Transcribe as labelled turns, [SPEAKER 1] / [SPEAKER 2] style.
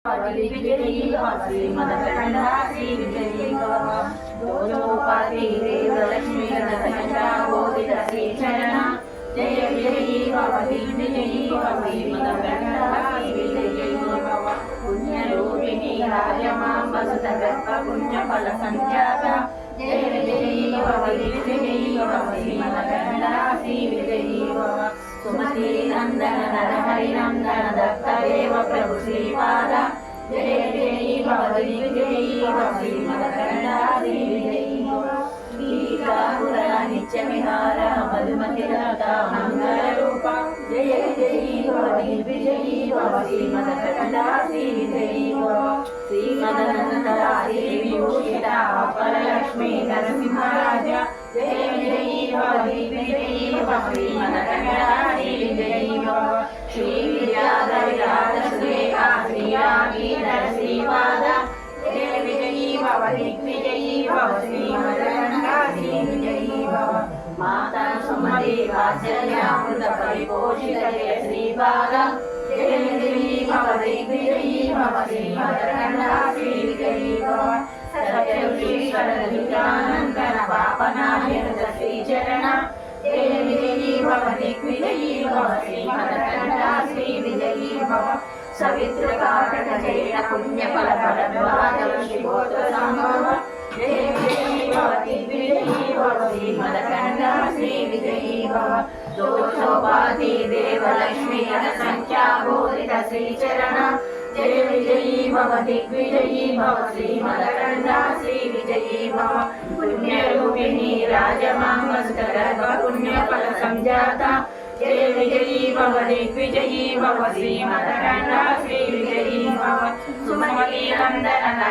[SPEAKER 1] विजयी भव श्रीमदखंडा श्री विजयी भव दोजोपाति देवलक्ष्मी रथचंद्रा बोधित श्री चरण जय विजयी भव दिग्विजयी भव श्रीमदखंडा श्री विजयी भव पुण्यरूपिणी राजमां वसुतगर्भ पुण्यफल संख्याता जय विजयी भव दिग्विजयी भव श्रीमदखंडा श्री विजयी भव सुमति नंदन नरहरि नंदन दत्तदेव प्रभु श्रीपाद जय विजयी भव दिग्विजयी भव श्रीमदखंडा श्री विजयी भव लीलापुरा नित्य विहार मधुमति लता मंगल रूप जय विजयी भव दिग्विजयी भव श्रीमदखंडा श्री विजयी भव श्रीमदनंदना विभूषिता परलक्ष्मी नरसिंहराज जय विजयी भव दिग्विजयी भव श्रीमदखंडा श्री विजयी भव श्री विद्याधर सुरेखा श्रीरामीधर श्रीपाद जय विजयी भव दिग्विजयी भव श्रीमदखंडा श्री विजयी भव माता सुमति वात्सल्यामृत परिपोषित जय श्रीपाद जय विजयी भव दिग्विजयी भव श्रीमदखंडा श्री विजयी भव सत्यशीश्वर दुर्गानंदन पापनाशक श्रीचरण जय विजयी भव दिग्विजयी भव श्रीमदखंडा श्री विजयी भव सवित्र काकट जैन पुण्यफल फलद्वादश शिवोत्र संभव जय विजयी भव दिग्विजयी भव श्रीमदखंडा श्री विजयी भव दोषोपाधि देवलक्ष्मी संख्या बोधित श्रीचरण जय विजयी भव दिग्विजयी भव श्रीमदखंडा श्री विजयी भव पुण्यरूपिणी राजमांगस्करर्भ पुण्यफल संजाता जय विजयी भव दिग्विजयी भव श्रीमदखंडा श्री विजयी भव सुमति नंदन